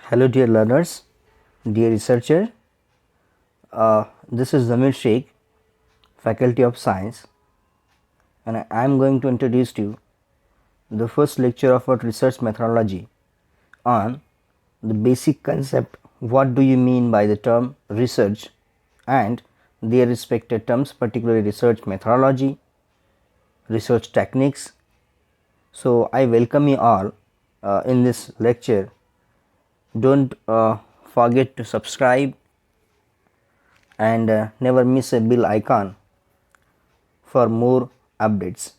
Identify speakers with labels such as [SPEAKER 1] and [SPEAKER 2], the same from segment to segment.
[SPEAKER 1] Hello, dear learners, dear researcher. This is Zamir Sheikh, Faculty of Science, and I am going to introduce to you the first lecture of our research methodology on the basic concept. What do you mean by the term research and their respective terms, particularly research methodology, research techniques. So, I welcome you all in this lecture. Don't forget to subscribe and never miss a bell icon for more updates.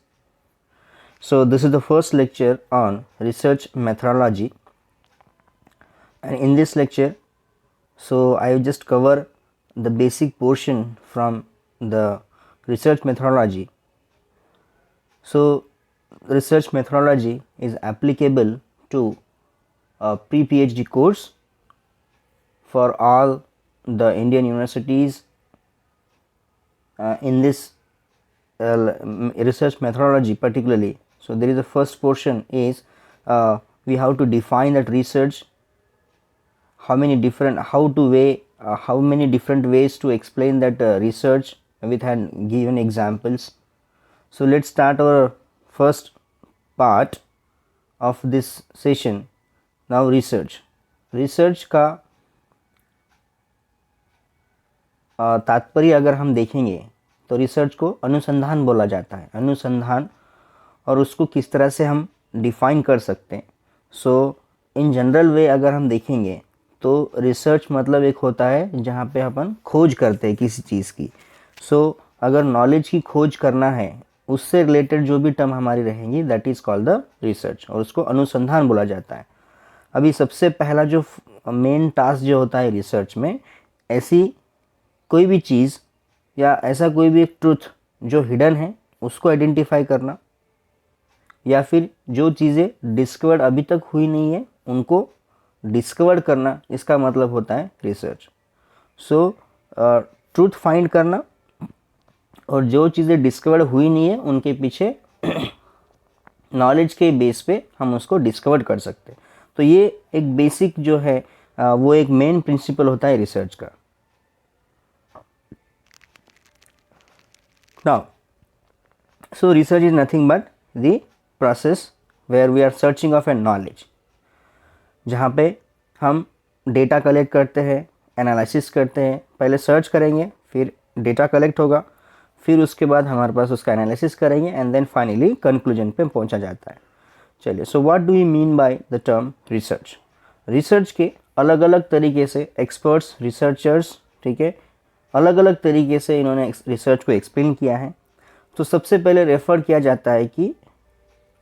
[SPEAKER 1] So this is the first lecture on research methodology, and in this lecture I will just cover the basic portion from the research methodology. So research methodology is applicable to a pre-PhD course for all the Indian universities in this research methodology particularly. So there is a first portion is we have to define that research, how many different ways to explain that research with given examples. So let's start our first part of this session. Now research का तात्पर्य अगर हम देखेंगे तो research को अनुसंधान बोला जाता है, अनुसंधान, और उसको किस तरह से हम डिफाइन कर सकते हैं. सो इन जनरल वे अगर हम देखेंगे तो रिसर्च मतलब एक होता है जहाँ पे अपन खोज करते हैं किसी चीज़ की. सो अगर नॉलेज की खोज करना है उससे रिलेटेड जो भी टर्म हमारी रहेंगी that is called the research, और उसको अनुसंधान बोला जाता है. अभी सबसे पहला जो मेन टास्क जो होता है रिसर्च में, ऐसी कोई भी चीज़ या ऐसा कोई भी एक ट्रुथ जो हिडन है उसको आइडेंटिफाई करना, या फिर जो चीज़ें डिस्कवर्ड अभी तक हुई नहीं है उनको डिस्कवर्ड करना, इसका मतलब होता है रिसर्च. सो ट्रुथ फाइंड करना, और जो चीज़ें डिस्कवर्ड हुई नहीं है उनके पीछे नॉलेज के बेस पे हम उसको डिस्कवर कर सकते हैं. तो ये एक बेसिक जो है वो एक मेन प्रिंसिपल होता है रिसर्च का. Now, so research is nothing but the process where we are searching of a knowledge, जहाँ पे हम डेटा कलेक्ट करते हैं, एनालिसिस करते हैं. पहले सर्च करेंगे, फिर डेटा कलेक्ट होगा, फिर उसके बाद हमारे पास उसका एनालिसिस करेंगे, एंड देन फाइनली कंक्लूजन पे पहुँचा जाता है. चलिए, so what do you mean by the term research. Research के अलग अलग तरीके से एक्सपर्ट्स, रिसर्चर्स, ठीक है, अलग अलग तरीके से इन्होंने रिसर्च को एक्सप्लेन किया है. तो सबसे पहले रेफर किया जाता है कि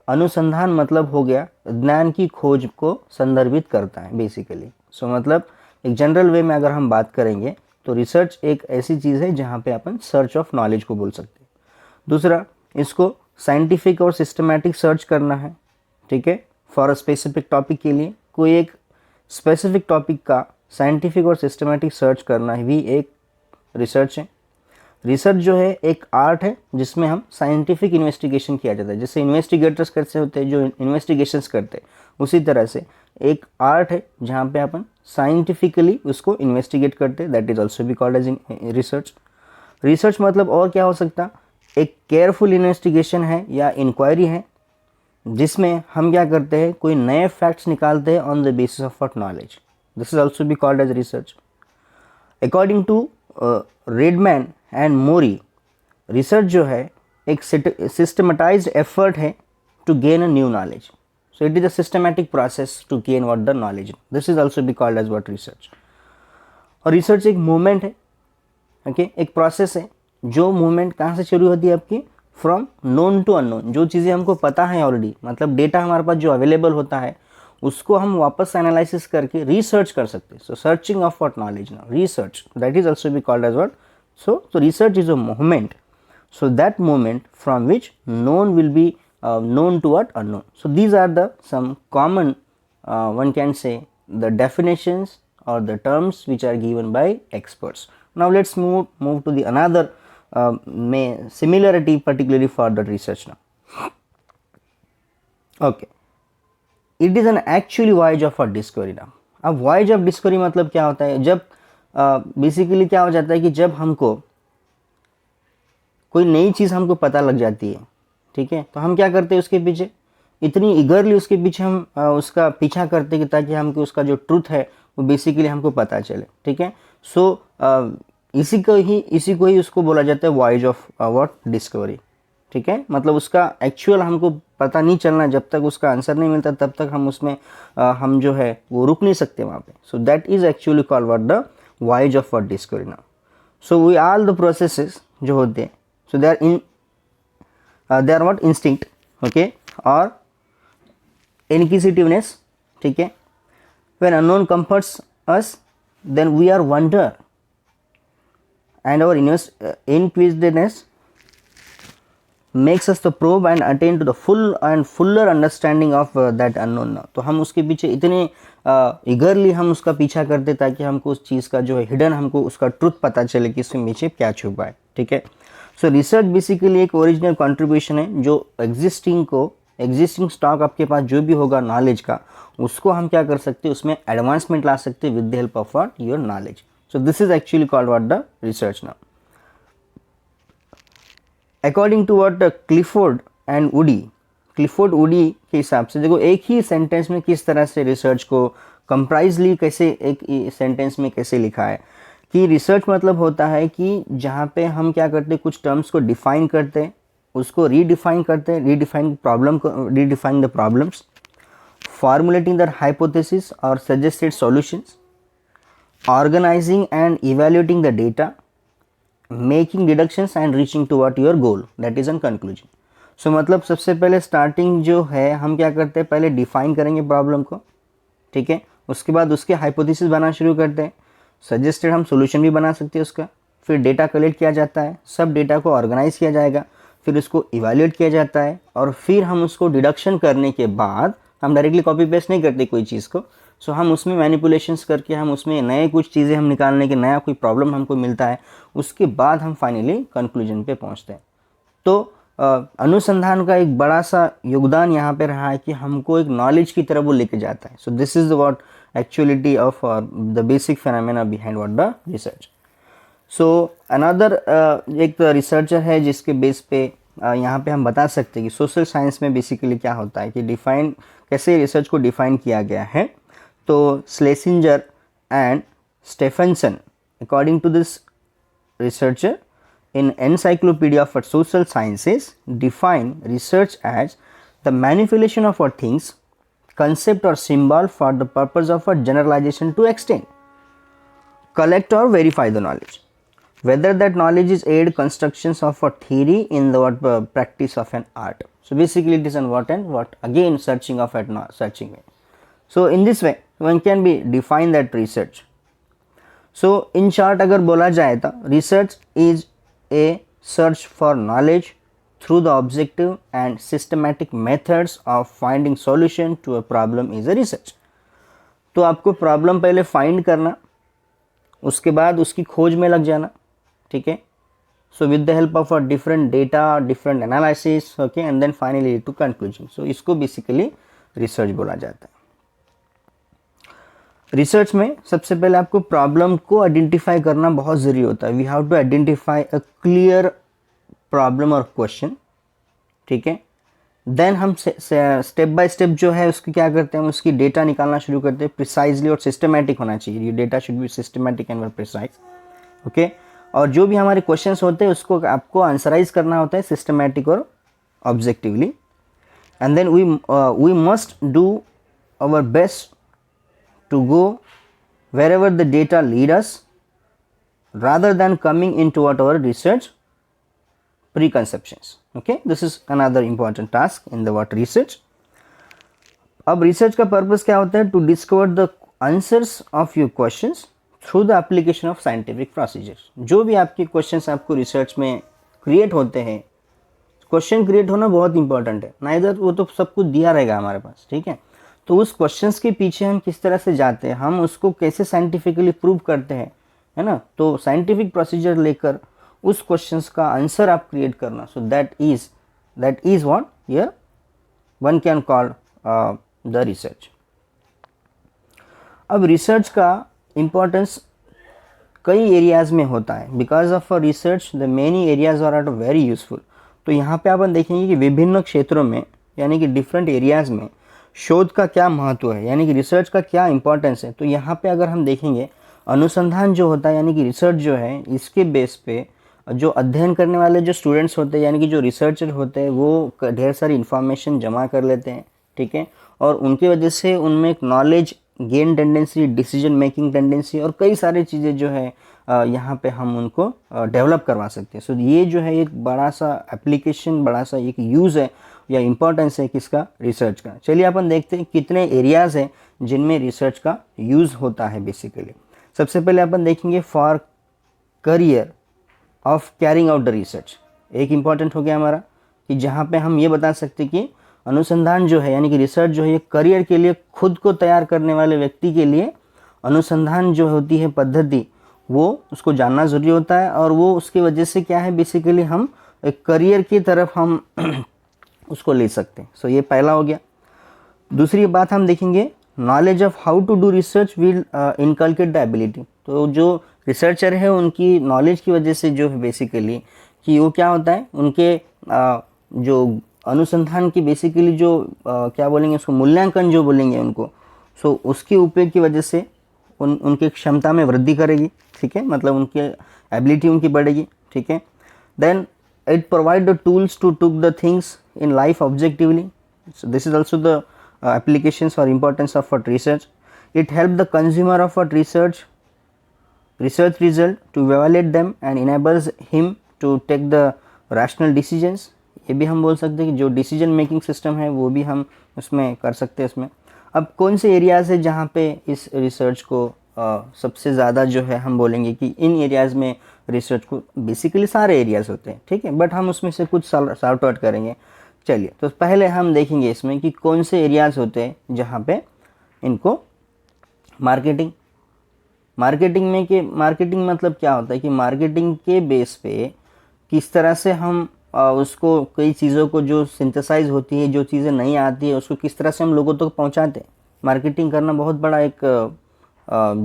[SPEAKER 1] अनुसंधान मतलब हो गया ज्ञान की खोज को संदर्भित करता है बेसिकली. सो मतलब एक जनरल वे में अगर हम बात करेंगे तो रिसर्च एक ऐसी चीज़ है जहाँ पे अपन सर्च ऑफ नॉलेज को बोल सकते हैं. दूसरा, इसको साइंटिफिक और सिस्टमैटिक सर्च करना है, ठीक है, फॉर अ स्पेसिफिक टॉपिक के लिए. कोई एक स्पेसिफिक टॉपिक का साइंटिफिक और सिस्टमैटिक सर्च करना भी एक रिसर्च है. रिसर्च जो है एक आर्ट है जिसमें हम साइंटिफिक इन्वेस्टिगेशन किया जाता है. जैसे इन्वेस्टिगेटर्स कैसे होते हैं जो इन्वेस्टिगेशंस करते हैं, उसी तरह से एक आर्ट है जहाँ पे अपन साइंटिफिकली उसको इन्वेस्टिगेट करते हैं. That is also be called as research. Research मतलब और क्या हो सकता, एक केयरफुल इन्वेस्टिगेशन है या इंक्वायरी है जिसमें हम क्या करते हैं, कोई नए फैक्ट्स निकालते हैं on the basis of what knowledge. This is also be called as research. According to Redman and Mory, research जो है एक सिस्टमेटाइज्ड एफर्ट है to gain a new knowledge. So it is a systematic process to gain what the knowledge. This is also be called as what research. और research एक movement है, okay, एक process है. जो मूवमेंट कहाँ से शुरू होती है आपकी, फ्रॉम नोन टू अननोन. जो चीज़ें हमको पता है ऑलरेडी, मतलब डेटा हमारे पास जो अवेलेबल होता है उसको हम वापस एनालिसिस करके रिसर्च कर सकते हैं. So searching of what knowledge now, research, that is also be called as what. So research is a movement. So that movement from which known will be known to what unknown. So these are the some common one can say the definitions or the terms which are given by experts. Now let's move to the another similarity particularly for the research now. Okay, it is an actual voyage of a discovery now. अब voyage of discovery मतलब क्या होता है, जब basically क्या हो जाता है कि जब हमको कोई नई चीज़ हमको पता लग जाती है, ठीक है, तो हम क्या करते हैं उसके पीछे, इतनी इगरली उसके पीछे हम उसका पीछा करते हैं कि ताकि हमको उसका जो ट्रूथ है वो बेसिकली हमको पता चले, ठीक है। सो इसी को ही उसको बोला जाता है वॉयज ऑफ व्हाट डिस्कवरी, ठीक है। मतलब उसका एक्चुअल हमको पता नहीं चलना, जब तक उसका आंसर नहीं मिलता तब तक हम उसमें हम जो है वो रुक नहीं सकते वहाँ पे। So that is actually called what the voyage of what discovery now. So we all the processes जो होते हैं, so they are what instinct, okay, और inquisitiveness, ठीक है। when unknown comforts us, then we are wonder, and our inquisitiveness makes us to probe and attain to the full and fuller understanding of that unknown now। तो हम उसके पीछे इतने eagerly हम उसका पीछा करते ताकि हमको उस चीज़ का जो है हिडन, हमको उसका ट्रुथ पता चले कि इसमें पीछे क्या छुपा है, ठीक है। सो रिसर्च बेसिकली एक ओरिजिनल कंट्रीब्यूशन है जो एग्जिस्टिंग स्टॉक आपके पास जो भी होगा नॉलेज का, उसको हम क्या कर सकते हैं, उसमें एडवांसमेंट ला सकते हैं with the help of what your knowledge. So this is actually called what the research now. According to what Clifford and Woody के हिसाब से, देखो एक ही सेंटेंस में किस तरह से रिसर्च को कंप्राइजली कैसे एक सेंटेंस में कैसे लिखा है कि रिसर्च मतलब होता है कि जहाँ पे हम क्या करते हैं, कुछ टर्म्स को डिफाइन करते हैं, उसको रीडिफाइन करते हैं, redefine the problems, formulating the hypothesis और suggested solutions, organising and evaluating the data, making deductions and reaching to what your goal, that is an conclusion. सो मतलब सबसे पहले स्टार्टिंग जो है हम क्या करते हैं, पहले डिफाइन करेंगे प्रॉब्लम को, ठीक है, उसके बाद उसके हाइपोथेसिस बनाना शुरू करते हैं, सजेस्टेड हम सोल्यूशन भी बना सकते हैं उसका, फिर डेटा कलेक्ट किया जाता है, सब डेटा को ऑर्गेनाइज किया जाएगा, फिर उसको इवैल्यूएट किया जाता है, और फिर हम उसको डिडक्शन करने के बाद हम डायरेक्टली कॉपी पेस्ट नहीं करते कोई चीज़ को। सो हम उसमें मैनिपुलेशंस करके हम उसमें नए कुछ चीज़ें हम निकालने के, नया कोई प्रॉब्लम हमको मिलता है, उसके बाद हम फाइनली कंक्लूजन पे पहुंचते हैं। तो अनुसंधान का एक बड़ा सा योगदान यहाँ पे रहा है कि हमको एक नॉलेज की तरफ वो लेके जाता है। सो this is what actuality of the basic phenomena behind what the research. So another एक रिसर्चर है जिसके बेस पे यहाँ पे हम बता सकते हैं कि सोशल साइंस में बेसिकली क्या होता है, कि डिफाइन कैसे रिसर्च को डिफाइन किया गया है। तो Slesinger and Stephenson, according to this researcher in Encyclopedia for Social Sciences, define research as the manipulation of a things, concept or symbol for the purpose of a generalization to extend, collect or verify the knowledge, whether that knowledge is aid constructions of a theory in the practice of an art. So basically it is an what again searching of at searching way. So in this way one can be define that research. So in short अगर बोला जाए तो research is a search for knowledge through the objective and systematic methods of finding solution to a problem is a research. तो आपको problem पहले find करना, उसके बाद उसकी खोज में लग जाना, ठीक है। So with the help of a different data, different analysis, okay, and then finally to conclusion. So इसको बेसिकली रिसर्च बोला जाता है। रिसर्च में सबसे पहले आपको प्रॉब्लम को आइडेंटिफाई करना बहुत ज़रूरी होता है। We have to identify a clear problem और क्वेश्चन, ठीक है। देन हम स्टेप बाय स्टेप जो है उसकी क्या करते हैं, हम उसकी डेटा निकालना शुरू करते हैं, प्रिसाइजली और सिस्टमैटिक होना चाहिए। ये data should be systematic and precise, okay. और जो भी हमारे क्वेश्चंस होते हैं उसको आपको आंसराइज करना होता है सिस्टमैटिक और objectively, and then we must do our best to go wherever the data lead us rather than coming into what our research preconceptions, okay, this is another important task in the what research. अब research का purpose क्या होता है, to discover the answers of your questions through the application of scientific procedures. जो भी आपके questions आपको research में क्रिएट होते हैं, क्वेश्चन क्रिएट होना बहुत इंपॉर्टेंट है, ना इधर वो तो सब कुछ दिया रहेगा हमारे पास, ठीक है। तो उस क्वेश्चंस के पीछे हम किस तरह से जाते हैं, हम उसको कैसे साइंटिफिकली प्रूव करते हैं, है ना। तो साइंटिफिक प्रोसीजर लेकर उस क्वेश्चंस का आंसर आप क्रिएट करना, so that is what here one can call the research. अब रिसर्च का इम्पोर्टेंस कई एरियाज़ में होता है। Because of research the many areas are are very useful. तो यहाँ पे अपन देखेंगे कि विभिन्न क्षेत्रों में यानी कि डिफरेंट एरियाज़ में शोध का क्या महत्व है, यानी कि रिसर्च का क्या इंपॉर्टेंस है। तो यहाँ पे अगर हम देखेंगे अनुसंधान जो होता है यानी कि रिसर्च जो है, इसके बेस पे जो अध्ययन करने वाले जो स्टूडेंट्स होते हैं यानी कि जो रिसर्चर होते हैं वो ढेर सारी इन्फॉर्मेशन जमा कर लेते हैं, ठीक है, और उनकी वजह से उनमें एक knowledge gain tendency, decision making tendency और कई सारी चीज़ें जो है यहाँ पे हम उनको डेवलप करवा सकते हैं। सो ये जो है एक बड़ा सा एप्लीकेशन, बड़ा सा एक यूज़ है या इम्पोर्टेंस है किसका, रिसर्च का। चलिए अपन देखते हैं कितने एरियाज़ हैं जिनमें रिसर्च का यूज़ होता है बेसिकली। सबसे पहले अपन देखेंगे for career of carrying out the research. एक इम्पॉर्टेंट हो गया हमारा कि जहाँ पे हम ये बता सकते कि अनुसंधान जो है यानी कि रिसर्च जो है ये करियर के लिए, खुद को तैयार करने वाले व्यक्ति के लिए अनुसंधान जो होती है पद्धति, वो उसको जानना ज़रूरी होता है। और वो उसकी वजह से क्या है, बेसिकली हम एक करियर की तरफ हम उसको ले सकते हैं। सो ये पहला हो गया। दूसरी बात हम देखेंगे knowledge of how to do research will inculcate the ability. तो जो रिसर्चर है उनकी नॉलेज की वजह से जो है बेसिकली कि वो क्या होता है, उनके जो अनुसंधान की बेसिकली जो क्या बोलेंगे उसको, मूल्यांकन जो बोलेंगे उनको, सो उसके उपयोग की वजह से उनकी क्षमता में वृद्धि करेगी, ठीक है, मतलब उनकी एबिलिटी उनकी बढ़ेगी, ठीक है। Then it provide the tools to took the things in life objectively. So this is also the applications or importance of what research. It helps the consumer of what research result to evaluate them and enables him to take the rational decisions. ये भी हम बोल सकते हैं कि जो decision making system है वो भी हम उसमें कर सकते हैं इसमें। अब कौन से एरियाज़ है जहाँ पे इस रिसर्च को सबसे ज़्यादा जो है हम बोलेंगे कि इन एरियाज़ में रिसर्च को, बेसिकली सारे एरियाज़ होते हैं, ठीक है, बट हम उसमें से कुछ सॉर्ट आउट करेंगे। चलिए, तो पहले हम देखेंगे इसमें कि कौन से एरियाज़ होते हैं जहाँ पे इनको मार्केटिंग में के मार्केटिंग मतलब क्या होता है कि मार्केटिंग के बेस पे किस तरह से हम उसको, कई चीज़ों को जो सिंथेसाइज होती है, जो चीज़ें नहीं आती है उसको किस तरह से हम लोगों तक पहुँचाते हैं। मार्केटिंग करना बहुत बड़ा एक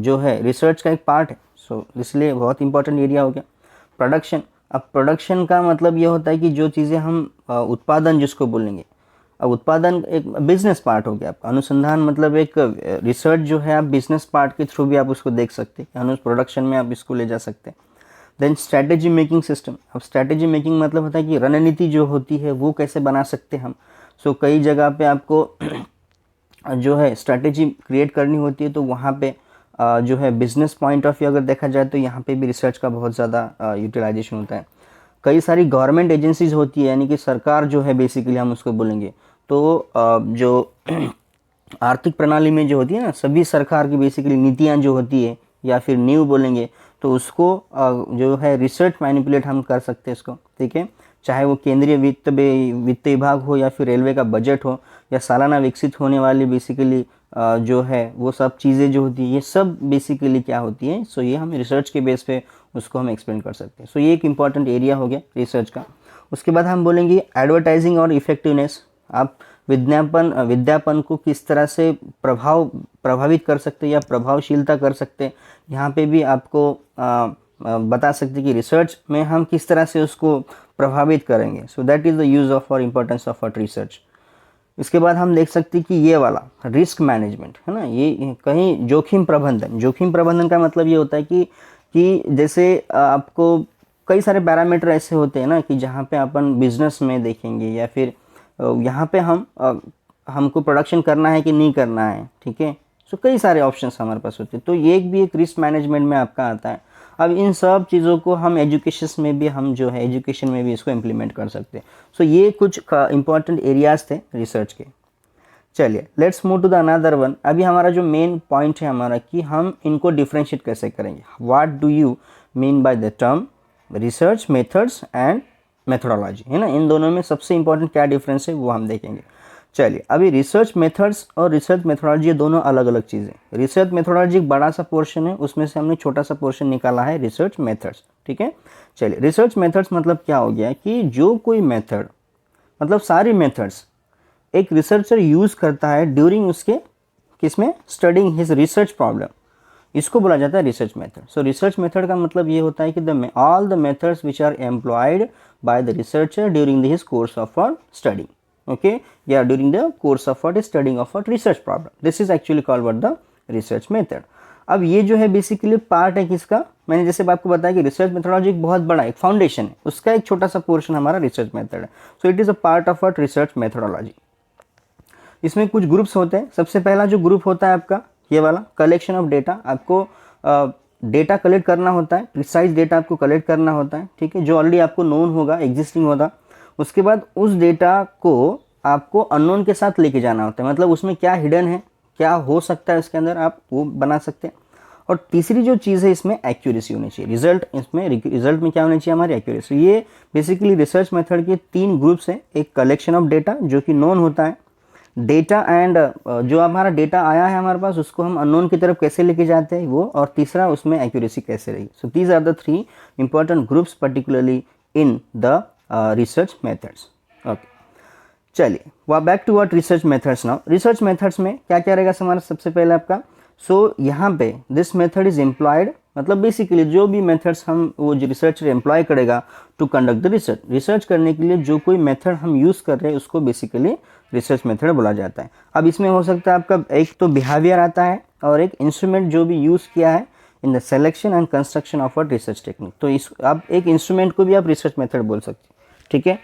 [SPEAKER 1] जो है रिसर्च का एक पार्ट है। सो इसलिए बहुत इंपॉर्टेंट एरिया हो गया। प्रोडक्शन, अब प्रोडक्शन का मतलब ये होता है कि जो चीज़ें हम उत्पादन जिसको बोलेंगे, अब उत्पादन एक बिजनेस पार्ट हो गया आपका। अनुसंधान मतलब एक रिसर्च जो है आप बिजनेस पार्ट के थ्रू भी आप उसको देख सकते हैं, प्रोडक्शन में आप इसको ले जा सकते हैं। Then strategy making system. अब स्ट्रैटेजी मेकिंग मतलब होता है कि रणनीति जो होती है वो कैसे बना सकते हैं हम। सो कई जगह पे आपको जो है स्ट्रैटेजी क्रिएट करनी होती है, तो वहाँ पे जो है बिजनेस पॉइंट ऑफ व्यू अगर देखा जाए तो यहाँ पे भी रिसर्च का बहुत ज़्यादा यूटिलाइजेशन होता है। कई सारी गवर्नमेंट एजेंसीज होती है यानी कि सरकार जो है बेसिकली हम उसको बोलेंगे, तो जो आर्थिक प्रणाली में जो होती है ना, सभी सरकार की बेसिकली नीतियाँ जो होती है या फिर नींव बोलेंगे, तो उसको जो है रिसर्च मैनिपुलेट हम कर सकते हैं इसको, ठीक है। चाहे वो केंद्रीय वित्त विभाग हो या फिर रेलवे का बजट हो या सालाना विकसित होने वाली बेसिकली जो है वो सब चीज़ें जो होती है, ये सब बेसिकली क्या होती है। सो ये हम रिसर्च के बेस पे उसको हम एक्सप्लेन कर सकते हैं। सो ये एक इम्पॉर्टेंट एरिया हो गया रिसर्च का। उसके बाद हम बोलेंगे एडवर्टाइजिंग और इफेक्टिवनेस। आप विज्ञापन को किस तरह से प्रभावित कर सकते हैं या प्रभावशीलता कर सकते हैं, यहाँ पे भी आपको बता सकते हैं कि रिसर्च में हम किस तरह से उसको प्रभावित करेंगे। So that is the use of और इम्पोर्टेंस ऑफ आवर रिसर्च। इसके बाद हम देख सकते हैं कि ये वाला रिस्क मैनेजमेंट है ना, ये कहीं जोखिम प्रबंधन का मतलब ये होता है कि जैसे आपको कई सारे पैरामीटर ऐसे होते हैं ना कि जहाँ पे अपन बिजनेस में देखेंगे या फिर यहाँ पे हमको प्रोडक्शन करना है कि नहीं करना है, ठीक है। सो कई सारे ऑप्शंस हमारे पास होते हैं, तो ये भी एक रिस्क मैनेजमेंट में आपका आता है। अब इन सब चीज़ों को हम एजुकेशन में भी इसको इम्प्लीमेंट कर सकते हैं। सो ये कुछ इंपॉर्टेंट एरियाज थे रिसर्च के। चलिए, let's move to the another one. अभी हमारा जो मेन पॉइंट है हमारा कि हम इनको डिफ्रेंशिएट कैसे करेंगे। What do you mean by the term research methods and methodology, है ना, इन दोनों में सबसे इंपॉर्टेंट क्या डिफरेंस है वो हम देखेंगे। चलिए, अभी रिसर्च मेथड्स और रिसर्च मेथोडोलॉजी ये दोनों अलग अलग चीज़ें। रिसर्च मेथोडोलॉजी एक बड़ा सा पोर्शन है, उसमें से हमने छोटा सा पोर्शन निकाला है रिसर्च मेथड्स, ठीक है। चलिए, रिसर्च मेथड्स मतलब क्या हो गया कि जो कोई मेथड, मतलब सारी मेथड्स एक रिसर्चर यूज़ करता है ड्यूरिंग उसके किसमें, स्टडिंग हिज रिसर्च प्रॉब्लम, इसको बोला जाता है research method. So research method का मतलब ये होता है कि all the methods which are employed by the researcher during his course of study, okay, या during the course of studying of research problem, this is actually called what the research method. अब ये जो है basically part है किसका, मैंने जैसे आपको बताया कि रिसर्च मेथोडोलॉजी एक बहुत बड़ा एक फाउंडेशन है, उसका एक छोटा सा पोर्शन हमारा रिसर्च मेथड है। सो it is a part of a research methodology. इसमें कुछ ग्रुप्स होते हैं। सबसे पहला जो ग्रुप होता है आपका ये वाला, कलेक्शन ऑफ डेटा। आपको डेटा कलेक्ट करना होता है, प्रिसाइज डेटा आपको कलेक्ट करना होता है, ठीक है, जो ऑलरेडी आपको नोन होगा, एग्जिस्टिंग होगा। उसके बाद उस डेटा को आपको अननोन के साथ लेके जाना होता है, मतलब उसमें क्या हिडन है, क्या हो सकता है उसके अंदर, आप वो बना सकते हैं। और तीसरी जो चीज़ है इसमें एक्यूरेसी होनी चाहिए, रिजल्ट में क्या होनी चाहिए, हमारी एक्यूरेसी। ये बेसिकली रिसर्च मेथड के 3 ग्रुप्स हैं। एक कलेक्शन ऑफ डेटा जो कि नोन होता है, डेटा एंड जो हमारा डेटा आया है हमारे पास उसको हम अननोन की तरफ कैसे लेके जाते हैं वो, और तीसरा उसमें एक्यूरेसी कैसे रहेगी। So these are the 3 important groups particularly in the research methods. Okay, चलिए वो back to what research methods now. Research methods में क्या क्या रहेगा हमारा, सबसे पहले आपका यहाँ पे दिस मेथड इज एम्प्लॉयड, मतलब बेसिकली जो भी मेथड्स हम वो जो रिसर्चर एम्प्लॉय करेगा टू कंडक्ट द रिसर्च करने के लिए जो कोई मेथड हम यूज़ कर रहे हैं उसको बेसिकली रिसर्च मेथड बोला जाता है। अब इसमें हो सकता है आपका एक तो बिहेवियर आता है और एक इंस्ट्रूमेंट जो भी यूज़ किया है in the selection and construction of a research technique. तो इस आप एक इंस्ट्रूमेंट को भी आप रिसर्च मेथड बोल सकते हैं, ठीक है।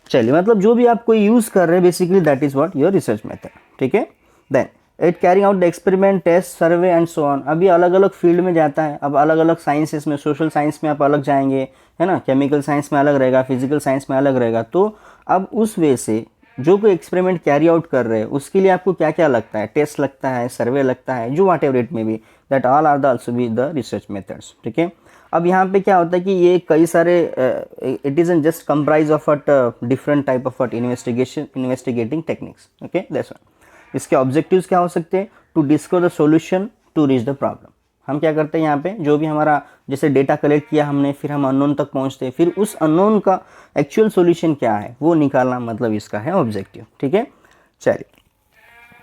[SPEAKER 1] चलिए, मतलब जो भी आप कोई यूज़ कर रहे हैं basically that is what your research method, ठीक है। Then it carrying out the experiment, test, survey and so on. अभी अलग अलग फील्ड में जाता है, अब अलग अलग साइंसेस में, सोशल साइंस में आप अलग जाएंगे, है ना, केमिकल साइंस में अलग रहेगा, फिजिकल साइंस में अलग रहेगा। तो अब उस वे से जो कोई एक्सपेरिमेंट कैरी आउट कर रहे हैं उसके लिए आपको क्या क्या लगता है, टेस्ट लगता है, सर्वे लगता है, जो वाट एवर इट में भी, that all are the also be the research methods, ठीक है। अब यहाँ पे क्या होता है कि ये कई सारे it is just comprise of at different type of investigating techniques, okay, that's one. इसके ऑब्जेक्टिव्स क्या हो सकते हैं, to discover the solution to reach the problem. हम क्या करते हैं यहाँ पे, जो भी हमारा जैसे डेटा कलेक्ट किया हमने, फिर हम अननोन तक पहुँचते हैं, फिर उस अननोन का एक्चुअल सॉल्यूशन क्या है वो निकालना, मतलब इसका है ऑब्जेक्टिव, ठीक है। चलिए,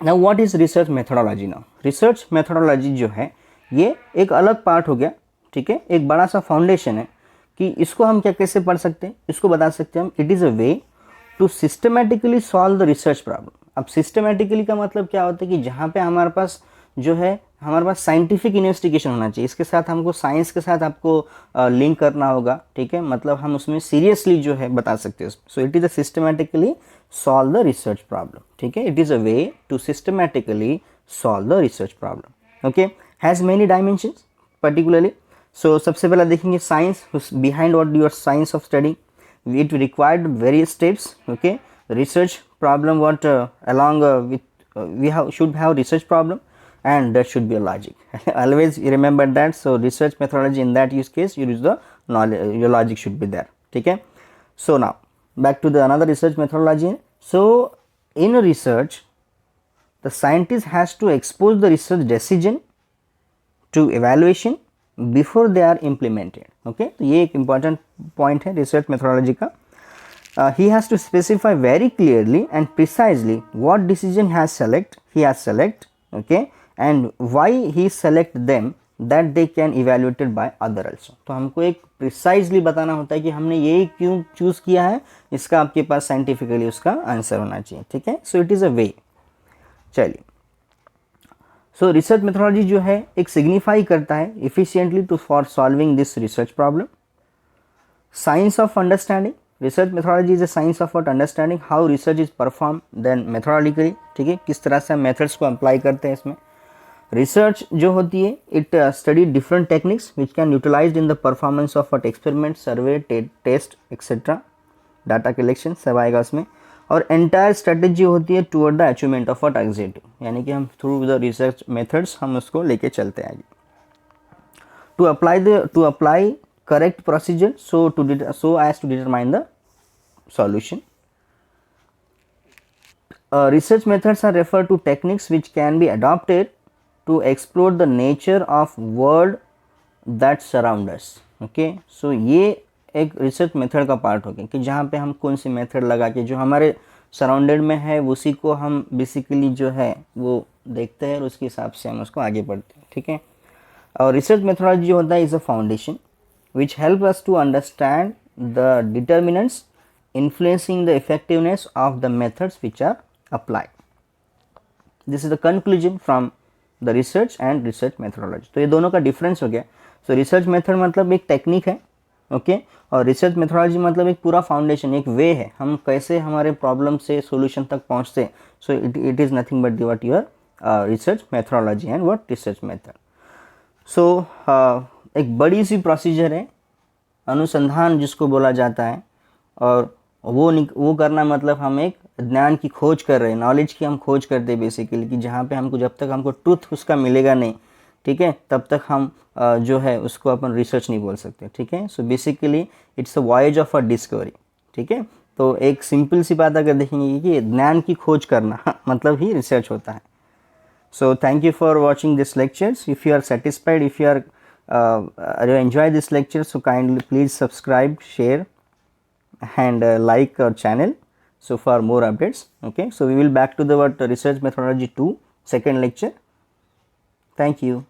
[SPEAKER 1] now what is research methodology. Now research methodology जो है ये एक अलग पार्ट हो गया, ठीक है, एक बड़ा सा फाउंडेशन है कि इसको हम क्या कैसे पढ़ सकते हैं, इसको बता सकते हैं हम, it is a way to systematically solve the research problem. अब सिस्टमेटिकली का मतलब क्या होता है कि जहाँ पे हमारे पास जो है हमारे पास साइंटिफिक इन्वेस्टिगेशन होना चाहिए, इसके साथ हमको साइंस के साथ आपको लिंक करना होगा, ठीक है, मतलब हम उसमें सीरियसली जो है बता सकते हैं। So it is a systematically solve the research problem, ठीक है, it is a way to systematically solve the research problem, okay, has many dimensions particularly. So सबसे पहला देखेंगे science, behind what your science of study, it required various steps, okay, research problem what along with should have research problem and there should be a logic always remember that. So research methodology in that use case you use the knowledge, your logic should be there, okay. So now back to the another research methodology. So in research the scientist has to expose the research decision to evaluation before they are implemented, okay. तो ये एक important point है research methodology का। He has to specify very clearly and precisely what decision has select, okay, and why he select them that they can evaluated by other also. तो हमको एक precisely बताना होता है कि हमने ये क्यों चूज़ किया है, इसका आपके पास साइंटिफिकली उसका आंसर होना चाहिए, ठीक है। सो इट इज़ अ वे। चलिए, सो रिसर्च मेथोडोलॉजी जो है एक सिग्निफाई करता है efficiently to for solving this research problem. Science of understanding, research methodology is a science of understanding how research is perform then methodologically, ठीक है, किस तरह से हम मेथड्स को अप्लाई करते हैं इसमें। रिसर्च जो होती है it study different techniques which can utilize in the performance of at experiment, survey, test etcetera, data collection सब आएगा उसमें। और एंटायर स्ट्रेटेजी होती है toward the achievement of at objective, यानी कि हम थ्रू द रिसर्च मेथड्स हम उसको लेके चलते हैं आगे। To apply correct procedure so as to determine the solution. Research methods are refer to techniques which can be adopted to explore the nature of world that surround us, okay. So ये एक research method का part हो गया कि जहाँ पे हम कौन सी मेथड लगा के जो हमारे सराउंडेड में है उसी को हम बेसिकली जो है वो देखते हैं और उसके हिसाब से हम उसको आगे बढ़ते हैं, ठीक है। और रिसर्च मेथोडोलॉजी जो होता है is a foundation which help us to understand the determinants influencing the effectiveness of the methods which are applied. This is the conclusion from the research and research methodology. तो ये दोनों का difference हो गया। सो research method मतलब एक technique है, okay, और रिसर्च मेथोडोलॉजी मतलब एक पूरा फाउंडेशन, एक वे है, हम कैसे हमारे प्रॉब्लम से सॉल्यूशन तक पहुंचते। So it is nothing but what your research methodology and what research method. So एक बड़ी सी प्रोसीजर है, अनुसंधान जिसको बोला जाता है, और वो करना मतलब हम एक ज्ञान की खोज कर रहे हैं, नॉलेज की हम खोज करते हैं बेसिकली, कि जहाँ पे हमको जब तक हमको ट्रूथ उसका मिलेगा नहीं, ठीक है, तब तक हम जो है उसको अपन रिसर्च नहीं बोल सकते, ठीक है। So basically it's a voyage of a discovery, ठीक है। तो एक सिंपल सी बात अगर देखेंगे कि ज्ञान की खोज करना मतलब ही रिसर्च होता है। So thank you for watching this lectures. If you are satisfied, if you are you enjoy this lecture, so kindly please subscribe, share, and like our channel. So for more updates, okay. So we will back to the research methodology 2 second lecture. Thank you.